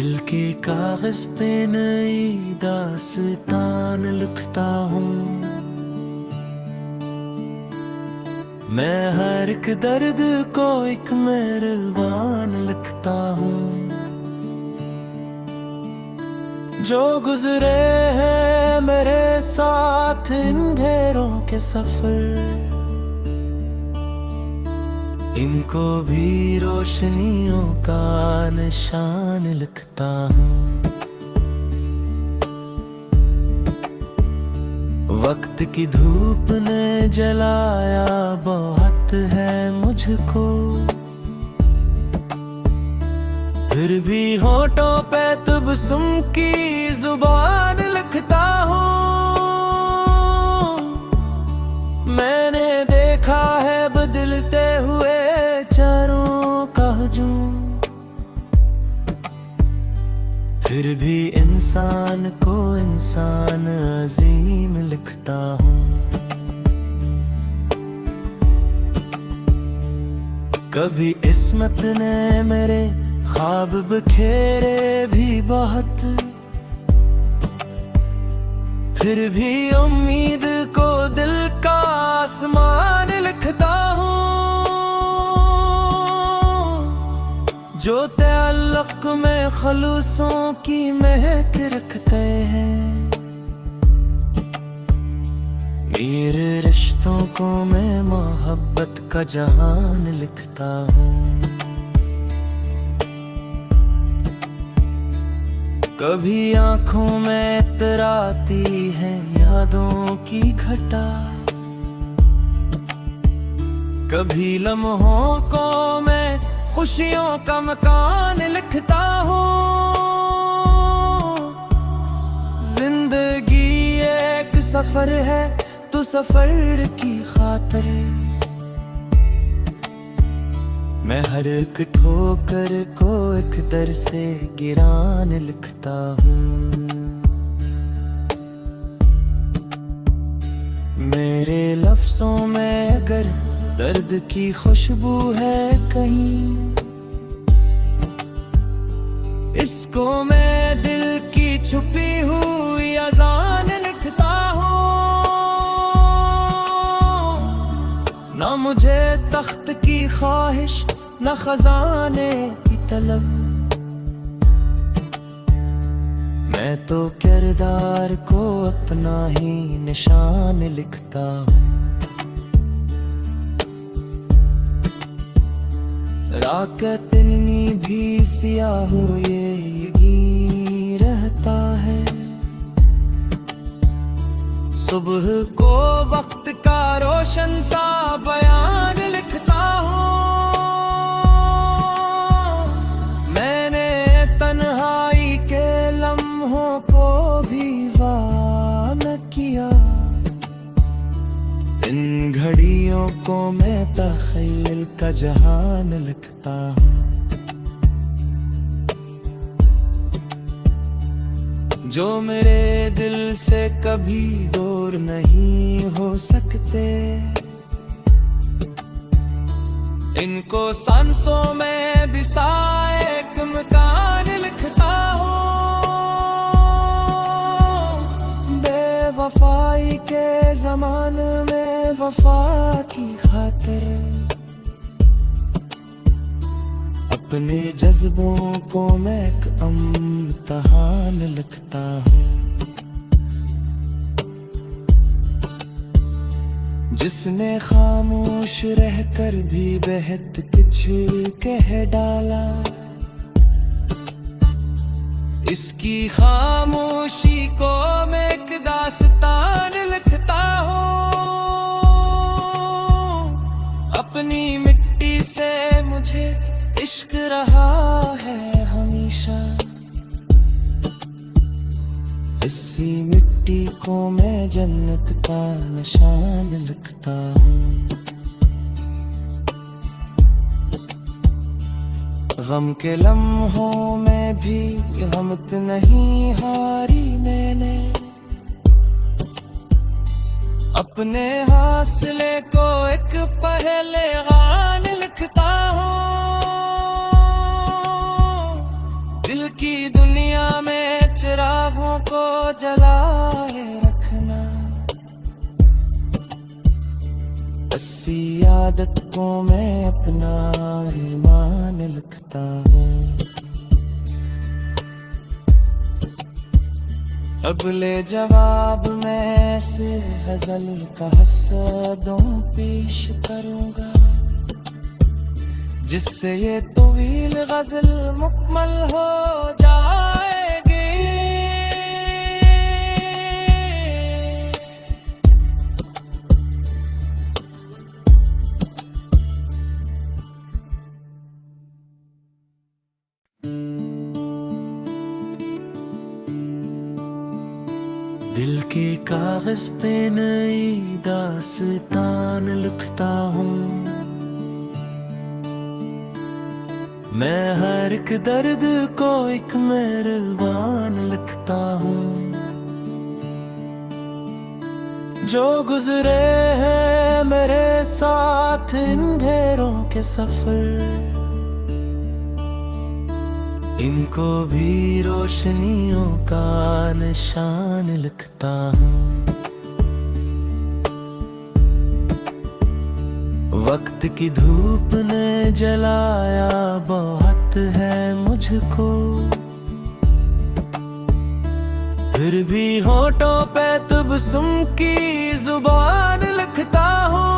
दिल के कागज पे नई दास्तान लिखता हूँ। मैं हर एक दर्द को एक मेहरबान लिखता हूँ। जो गुजरे हैं मेरे साथ अंधेरों के सफर, इनको भी रोशनियों का निशान लिखता हूँ। वक्त की धूप ने जलाया बहुत है मुझको, फिर भी होठों पे तबस्सुम की जुबान लिखता हूँ। मैंने देखा है बदलते हुए चारों का हुजूम, फिर भी इंसान को इंसान अजीम लिखता हूँ। कभी इस्मत ने मेरे ख्वाब बखेरे भी बहुत, फिर भी उम्मीद को दिल का आसमान लिखता हूँ। जो तअल्लुक़ में खलूसों की महक रखते हैं, मेरे रिश्तों को मैं मोहब्बत का जहान लिखता हूँ। कभी आँखों में तराती है यादों की घटा, कभी लम्हों को मैं खुशियों का मकान लिखता हूँ। जिंदगी एक सफर है तो सफर की खातिर, मैं हर एक ठोकर को एक दर से गिरान लिखता हूँ। मेरे लफ्जों में अगर दर्द की खुशबू है कहीं, इसको मैं दिल की छुपी हुई अज़ान लिखता हूँ। ना मुझे तख्त की ख्वाहिश न खजाने की तलब, मैं तो किरदार को अपना ही निशान लिखता हूँ। राकत इतनी भी सियाह हो ये यकीन रहता है, सुबह को वक्त का रोशन सा बयान लिखता हूँ। मैंने तन्हाई के लम्हों को भी वान किया, इन घड़ियों को मैं तख़य्युल का जहान लिखता हूँ। जो मेरे दिल से कभी दूर नहीं हो सकते, इनको सांसों में बिसाए एक मकान लिखता हूँ। बेवफाई के ज़माने में वफा की खातिर, अपने जज्बों को मैं एक इम्तिहान लिखता हूँ। जिसने खामोश रहकर भी बेहद कुछ कह डाला, इसकी खामोशी को मैं एक दास्तान लिखता हूँ। अपनी मिट्टी से मुझे इश्क रहा है हमेशा, इसी मिट्टी को मैं जन्नत का निशान लिखता हूँ। गम के लम्हों में भी गमत नहीं हारी मैंने, अपने हासिले को एक पहलगान लिखता हूँ। दिल की जलाए रखना। ऐसी आदत को मैं अपना ईमान लिखता हूँ। अब ले जवाब मैं से गजल का हसदों पेश करूंगा, जिससे ये तवील गजल मुकम्मल हो जाएगी। दिल के कागज पे नई दास्तान लिखता हूँ मैं, हर एक दर्द को एक मेहरबान लिखता हूँ। जो गुजरे हैं मेरे साथ अंधेरों के सफर, इनको भी रोशनियों का निशान लिखता हूँ। वक्त की धूप ने जलाया बहुत है मुझको, फिर भी होठों पे तबस्सुम की जुबान लिखता हूँ।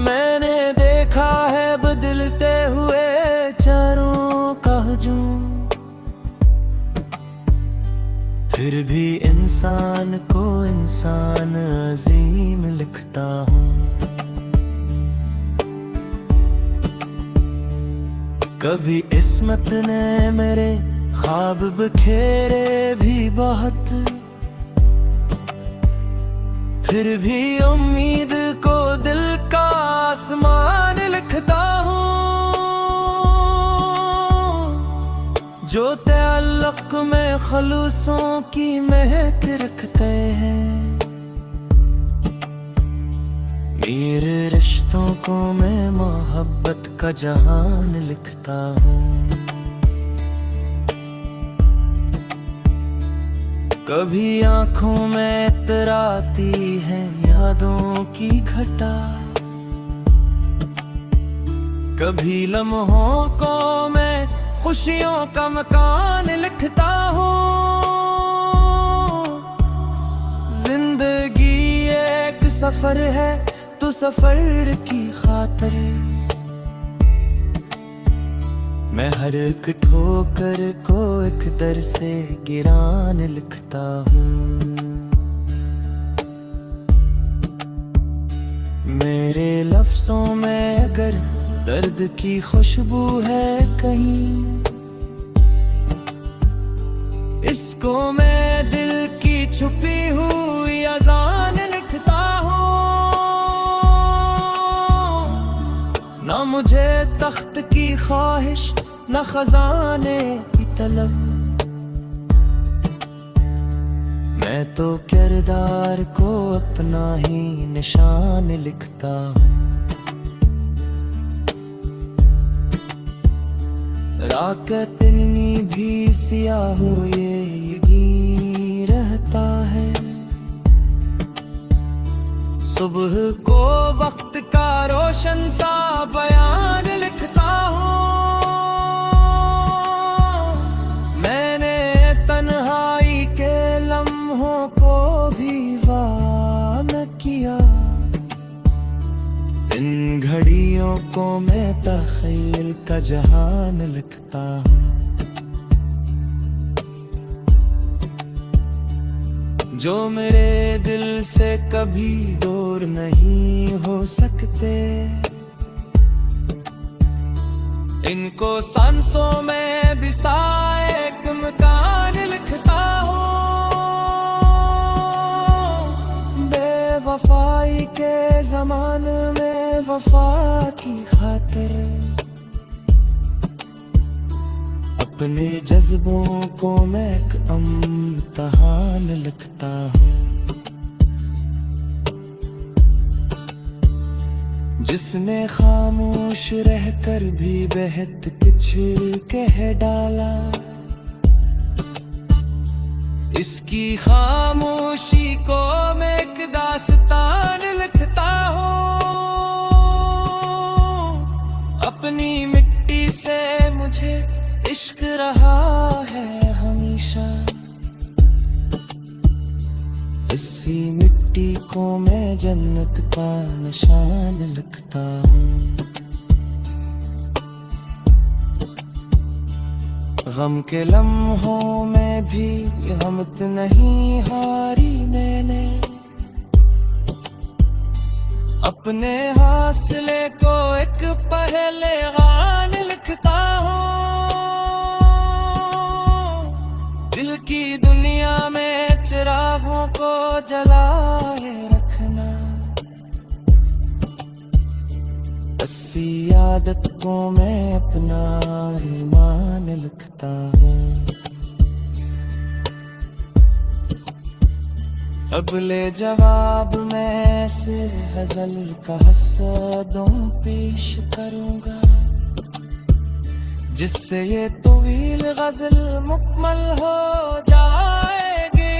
मैंने देखा है बदलते हुए चारों का हजूम, फिर भी इंसान को इंसान अजीम लिखता हूँ। कभी इस्मत ने मेरे ख्वाब बखेरे भी बहुत, फिर भी उम्मीद को दिल का आसमान लिखता हूँ। जो तअल्लुक़ में खलूसों की महक रखते हैं, मेरे रिश्तों को मैं मोहब्बत का जहान लिखता हूँ। कभी आँखों में तराती है यादों की घटा, कभी लम्हों को मैं खुशियों का मकान लिखता हूँ। जिंदगी एक सफर है तो सफर की खातिर मैं हर एक ठोकर को एक दर से गिरान लिखता हूँ। मेरे लफ्जों में अगर दर्द की खुशबू है कहीं, इसको मैं दिल की छुपी हुई अज़ान लिखता हूँ। ना मुझे तख्त की ख्वाहिश न खजाने की तलब, मैं तो किरदार को अपना ही निशान लिखता हूँ। रात इतनी भी सियाह ये यकीन रहता है, सुबह को वक्त का रोशन सा बयान लिखता हूँ। मैंने तन्हाई के लम्हों को भी वान किया, इन घड़ियों को मैं तख़य्युल का जहान लिखता हूँ। जो मेरे दिल से कभी दूर नहीं हो सकते, इनको सांसों में बिसाए एक मकान लिखता हूँ। बेवफाई के ज़माने में वफा की खातिर अपने जज्बों को मैं एक इम्तिहान लिखता हूँ। जिसने खामोश रहकर भी बेहद कुछ कह डाला, इसकी खामोशी को मैं एक दास्तान लिखता हूँ। अपनी मिट्टी से मुझे इश्क रहा है हमेशा, इसी मिट्टी को मैं जन्नत का निशान लिखता हूँ। गम के लम्हों में भी हिम्मत नहीं हारी मैंने, अपने हासिले को एक पहलगान लिखता हूँ। दिल की दुनिया में चिरागों को जलाए रखना, ऐसी आदत को मैं अपना ईमान लिखता हूँ। अब ले जवाब मैं सिर गजल का हसदों पेश करूँगा, जिससे ये तवील गजल मुकम्मल हो जाएगी।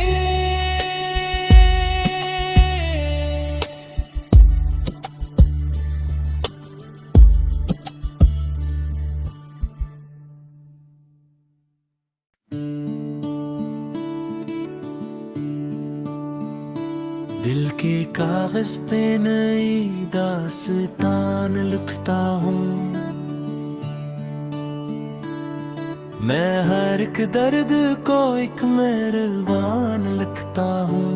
दिल के कागज पे नई दास्तान लिखता हूँ मैं, हर एक दर्द को एक मेहरबान लिखता हूँ।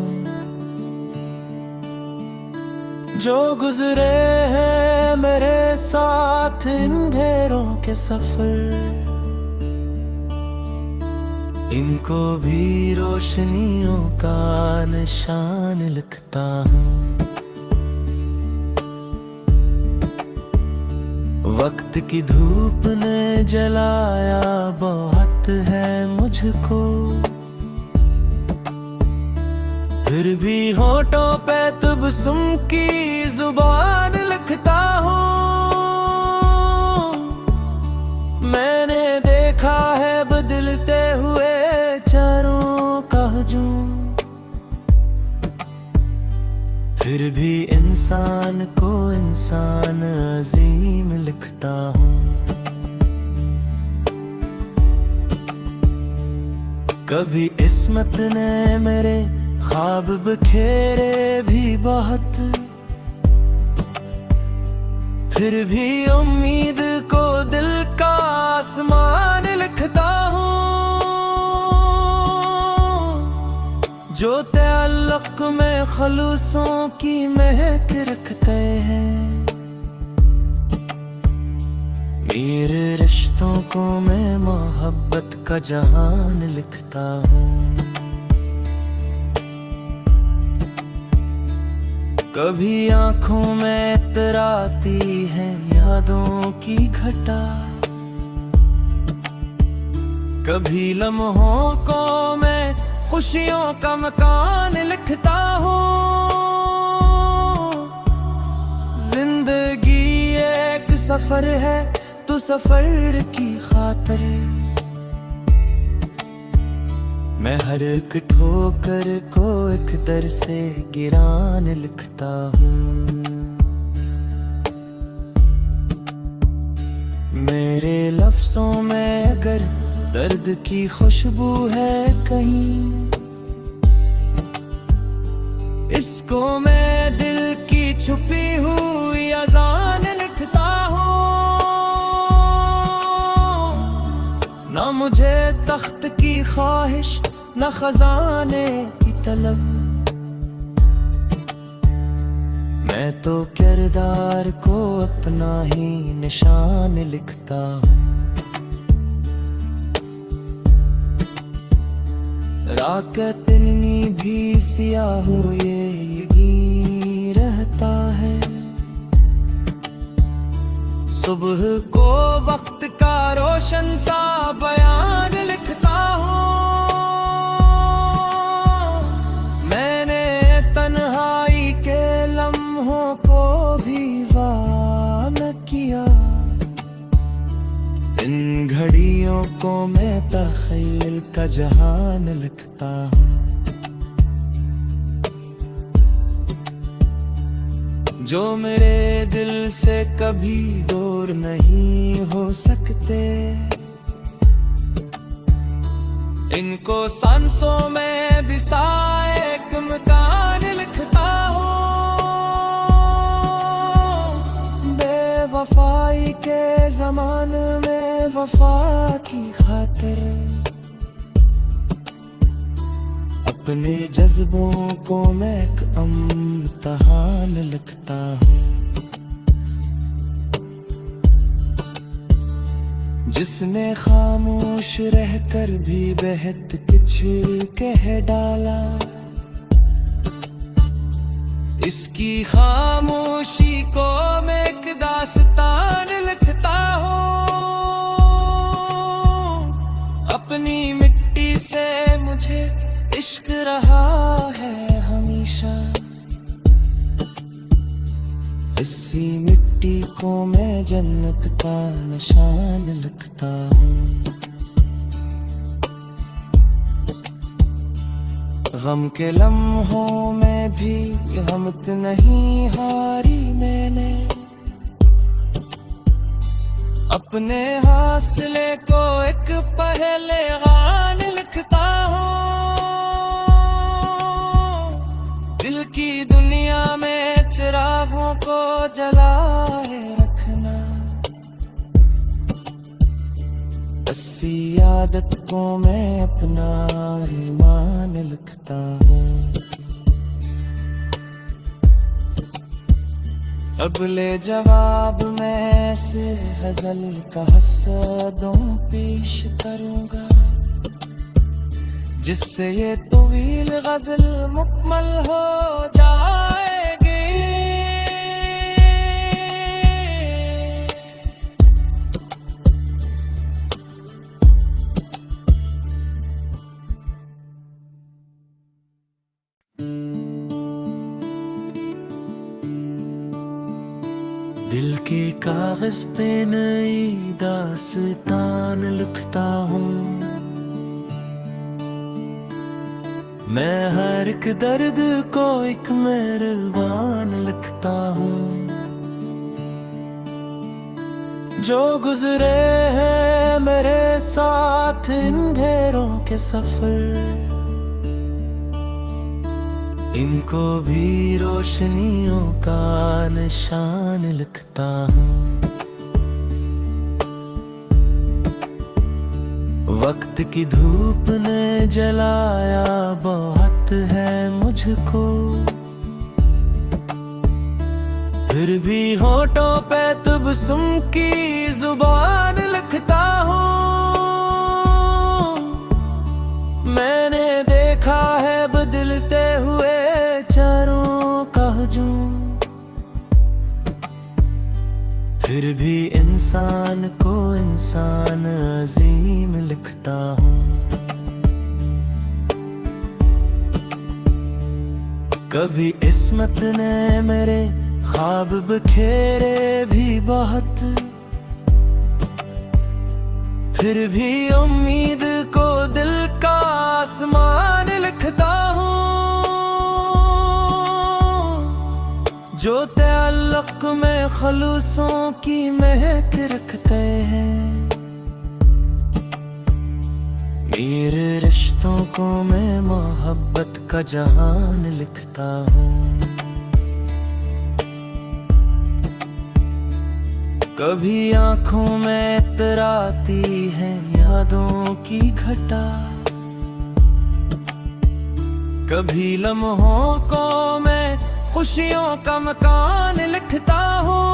जो गुजरे हैं मेरे साथ अंधेरों के सफर, इनको भी रोशनियों का निशान लिखता हूँ। वक्त की धूप ने जलाया बहुत है मुझको, फिर भी होठों पे तबस्सुम की जुबान लिखता हूँ। मैंने देखा है बदलते हुए चारों का हुजूम, फिर भी इंसान को इंसान अजीम लिखता हूँ। कभी इस्मत ने मेरे ख्वाब बखेरे भी बहुत, फिर भी उम्मीद को दिल का आसमान लिखता हूँ। जो तअल्लुक़ में खलूसों की महक रखते हैं, मेरे रिश्तों को मैं मोहब्बत का जहान लिखता हूँ। कभी आँखों में तराती है यादों की घटा, कभी लम्हों को मैं खुशियों का मकान लिखता हूँ। जिंदगी एक सफर है तो सफर की खातिर, मैं हर एक ठोकर को एक दर से गिरान लिखता हूँ। मेरे लफ्ज़ों में अगर दर्द की खुशबू है कहीं, इसको मैं दिल की छुपी हुई अज़ान लिखता हूँ। ना मुझे तख्त की ख्वाहिश न खजाने की तलब, मैं तो किरदार को अपना ही निशान लिखता हूँ। राकत इतनी भी सियाह ये यकीन रहता है, सुबह को वक्त का रोशन सा बयान लिखता हूँ। मैंने तन्हाई के लम्हों को भी वान किया, इन घड़ियों को मैं तख़य्युल का जहान लिखता हूँ। जो मेरे दिल से कभी दूर नहीं हो सकते, इनको सांसों में बिसाए एक मकान लिखता हूँ। बेवफाई के ज़माने में वफा की खातिर अपने जज्बों को मैं एक इम्तिहान लिखता हूँ। जिसने खामोश रहकर भी बेहद कुछ कह डाला, इसकी खामोशी को मैं एक दास्तान लिखता हूँ। अपनी मिट्टी से मुझे इश्क रहा है हमेशा, इसी मिट्टी को मैं जन्नत का निशान लिखता हूँ। गम के लम्हों में भी हिम्मत नहीं हारी मैंने, अपने हासिले को एक पहलगान लिखता हूँ। दिल की दुनिया में चिरागों को जलाए रखना, इसी आदत को मैं अपना ईमान लिखता हूँ। अब ले जवाब मैं से गजल का हसदों पेश करूँगा, जिससे ये तवील गजल मुकम्मल हो जाएगी। दिल के कागज पे नई दास्तान लिखता हूँ। मैं हर एक दर्द को एक मेहरबान लिखता हूँ। जो गुजरे हैं मेरे साथ अंधेरों के सफर, इनको भी रोशनियों का निशान लिखता हूँ। वक्त की धूप ने जलाया बहुत है मुझको, फिर भी होठों पे तबस्सुम की जुबान लिखता हूँ। मैंने देखा है बदलते हुए चारों का हुजूम, फिर भी इंसान को इंसान अजीम लिखता हूँ। कभी इस्मत ने मेरे ख्वाब बखेरे भी बहुत, फिर भी उम्मीद को दिल का आसमान लिखता हूँ। जो ताल्लुक में खलूसों की महक रखते हैं, मेरे रिश्तों को मैं मोहब्बत का जहान लिखता हूँ। कभी आँखों में तराती है यादों की घटा, कभी लम्हों को मैं खुशियों का मकान लिखता हूँ।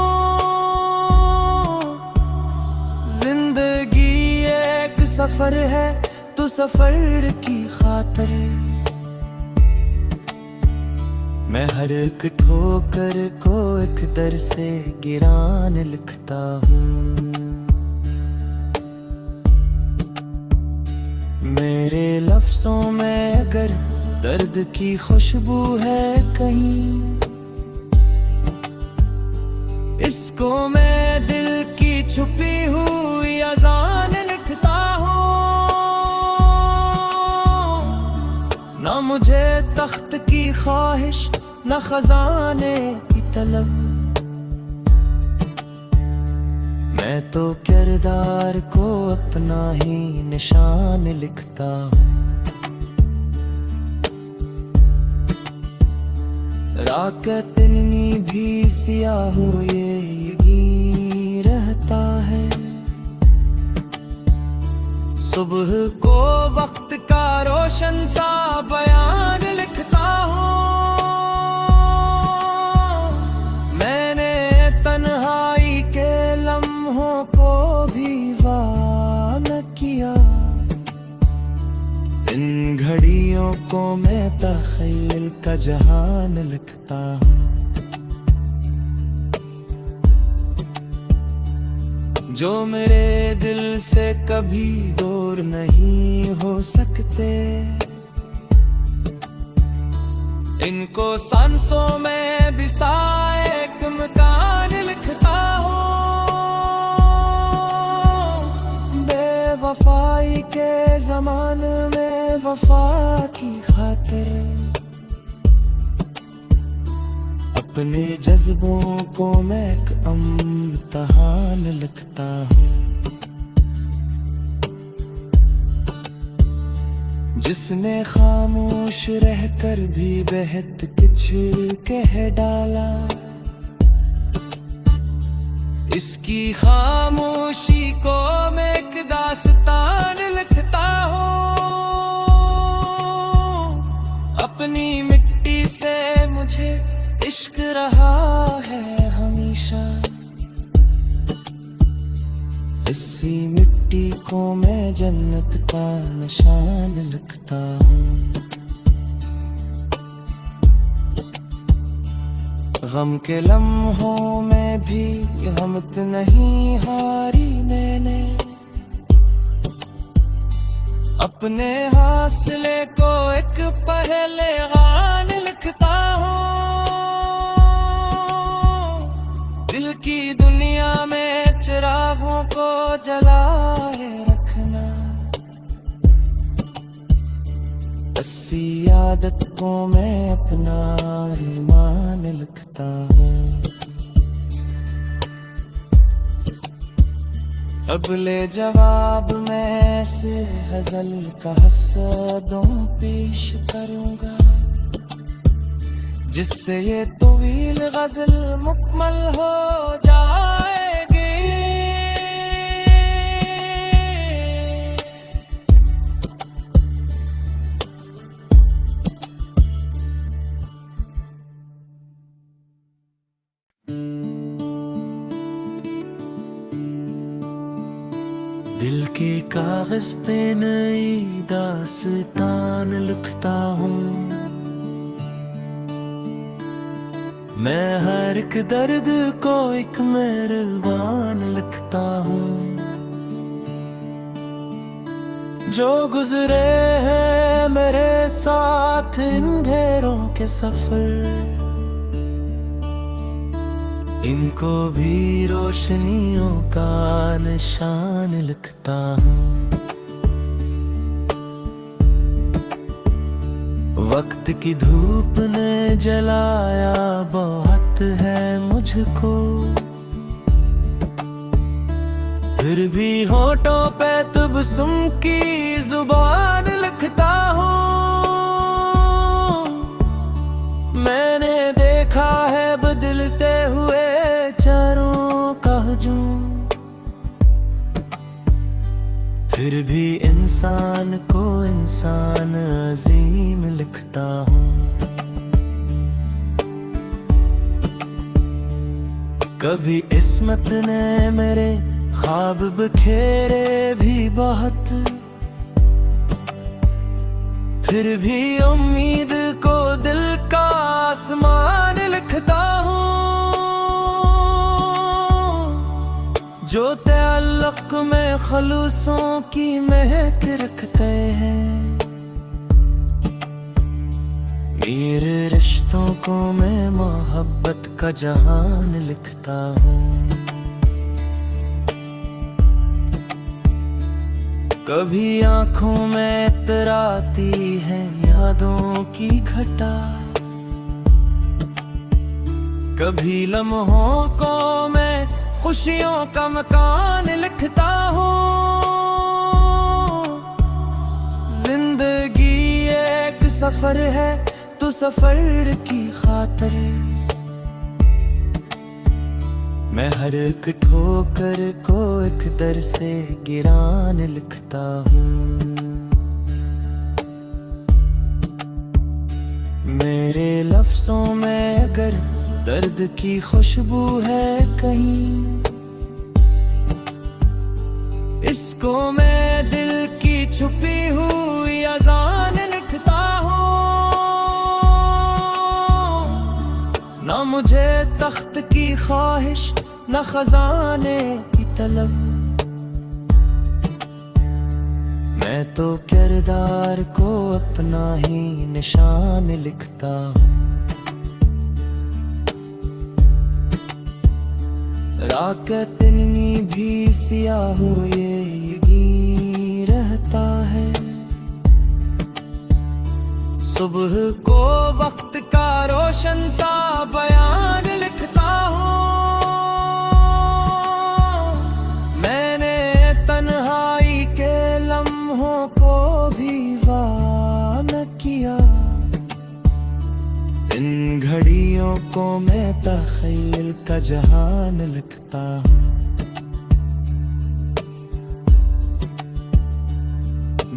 जिंदगी एक सफर है तो सफर की खातिर, मैं हर एक ठोकर को एक दर से गिरान लिखता हूँ। मेरे लफ्जों में अगर दर्द की खुशबू है कहीं, इसको मैं दिल की छुपी हुई अज़ान लिखता हूँ। मुझे तख्त की ख्वाहिश न खजाने की तलब। मैं तो किरदार को अपना ही निशान लिखता हूँ। रात इतनी भी सियाह ये यकीन रहता है। सुबह को वक्त का रोशन सा बयान लिखता हूँ। मैंने तन्हाई के लम्हों को भी वान किया। इन घड़ियों को मैं तख़य्युल का जहान लिखता हूँ। जो मेरे दिल से कभी दूर नहीं हो सकते, इनको सांसों में बिसाए एक मकान लिखता हूँ। बेवफाई के ज़माने में वफा की खातिर अपने जज्बों को मैं एक इम्तिहान लिखता हूँ। जिसने खामोश रहकर भी बेहद कुछ कह डाला, इसकी खामोशी को मैं एक दास्तान लिखता हूँ। अपनी मिट्टी से मुझे इश्क रहा है हमेशा, इसी मिट्टी को मैं जन्नत का निशान लिखता हूँ। गम के लम्हों में भी हिम्मत नहीं हारी मैंने, अपने हासिले को एक पहलवान लिखता हूँ। दिल की दुनिया में चिरागों को जलाए रखना, इसी आदत को मैं अपना ईमान लिखता हूँ। अगले जवाब मैं से गज़ल का हसदों पेश करूँगा, जिससे ये तवील गज़ल मुकम्मल हो जाएगी। दिल के कागज पे नई दास्तान लिखता हूँ। मैं हर एक दर्द को एक मेहरबान लिखता हूँ। जो गुजरे हैं मेरे साथ अंधेरों के सफर, इनको भी रोशनियों का निशान लिखता हूँ। वक्त की धूप ने जलाया बहुत है मुझको, फिर भी होठों पे तबस्सुम की जुबान लिखता हूँ। मैंने देखा है बदलते हुए चारों का हुजूम, फिर भी इंसान को इंसान अजीम लिखता हूँ। कभी इस्मत ने मेरे ख्वाब बखेरे भी बहुत, फिर भी उम्मीद को दिल का आसमान लिखता हूँ। जो तअल्लुक़ में खलूसों की महक रखते हैं, मेरे रिश्तों को मैं मोहब्बत का जहान लिखता हूँ। कभी आंखों में तराती है यादों की घटा, कभी लम्हों को मैं खुशियों का मकान लिखता हूँ। जिंदगी एक सफर है तो सफर की खातिर मैं हर एक ठोकर को एक दर से गिरान लिखता हूँ। मेरे लफ्जों में अगर दर्द की खुशबू है कहीं, इसको मैं दिल की छुपी हुई अज़ान लिखता हूँ। ना मुझे तख्त की ख्वाहिश न खजाने की तलब, मैं तो किरदार को अपना ही निशान लिखता हूँ। रात इतनी भी सियाह ये यकीन रहता है, सुबह को वक्त का रोशन सा बयान लिखता हूँ। मैंने तन्हाई के लम्हों को भी वान किया, इन घड़ियों को मैं तख़य्युल का जहान लिखता हूँ।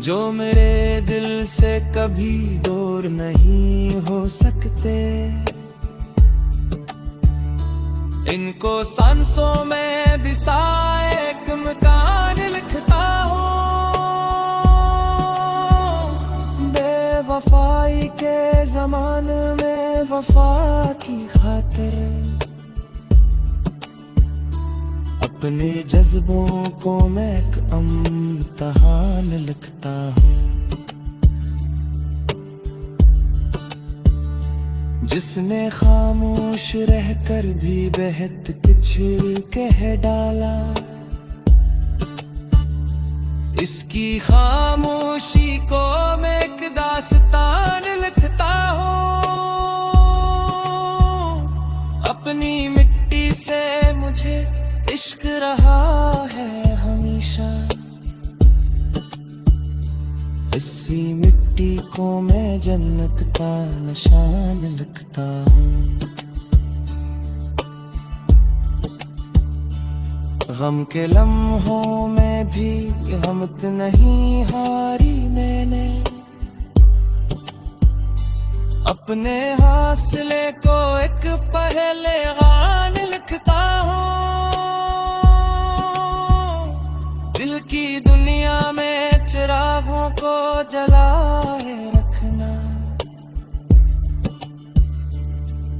जो मेरे दिल से कभी दूर नहीं हो सकते, इनको सांसों में बिसाए एक मकान लिखता हूँ। बेवफाई के ज़माने में वफा की खातिर अपने जज्बों को मैं एक इम्तिहान लिखता हूँ। जिसने खामोश रहकर भी बेहद कुछ कह डाला, इसकी खामोशी को मैं एक दास्तान लिखता हूँ। अपनी मिट्टी से मुझे इश्क रहा है हमेशा, इसी मिट्टी को मैं जन्नत का निशान लिखता हूँ। गम के लम्हों में भी हिम्मत नहीं हारी मैंने, अपने हासिले को एक पहलगान लिखता हूँ। दिल की दुनिया में चिरागों को जलाए रखना,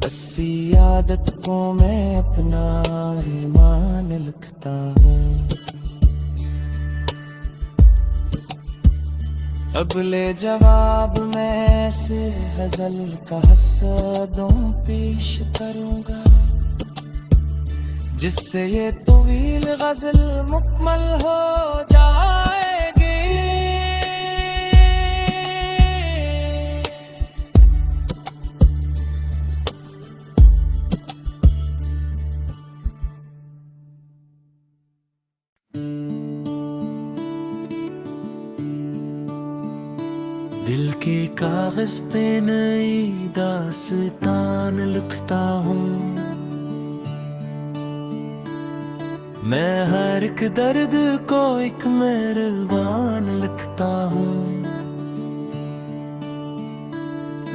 इसी आदत को मैं अपना ईमान लिखता हूँ। अब ले जवाब मैं ऐसे गजल का हसदों पेश करूँगा, जिससे ये तवील गजल मुकम्मल हो जाएगी। दिल के कागज पे नई दास्तान लिखता हूँ, मैं हर एक दर्द को एक मेहरबान लिखता हूँ।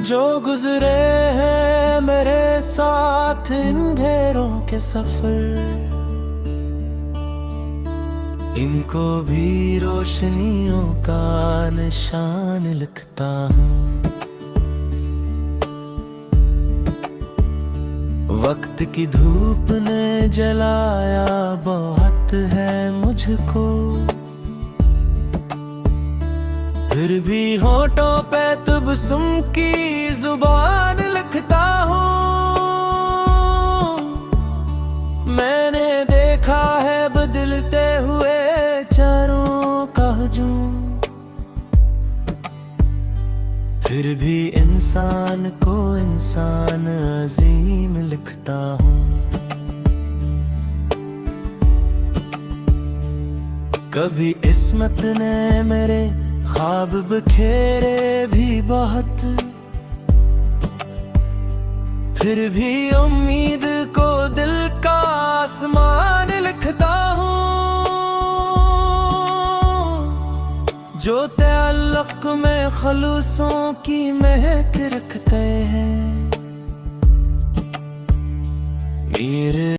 जो गुजरे हैं मेरे साथ अंधेरों के सफर, इनको भी रोशनियों का निशान लिखता हूँ। वक्त की धूप ने जलाया बहुत है मुझको, फिर भी होठों पे तबस्सुम की जुबान लिखता हूँ। मैंने देखा है बदलते हुए चारों का बाजूं, फिर भी इंसान को इंसान अजीम लिखता हूँ। कभी इस्मत ने मेरे ख्वाब बखेरे भी बहुत, फिर भी उम्मीद को दिल का आसमान लिखता हूँ। जो तअल्लुक़ में खलूसों की महक रखते हैं, मेरे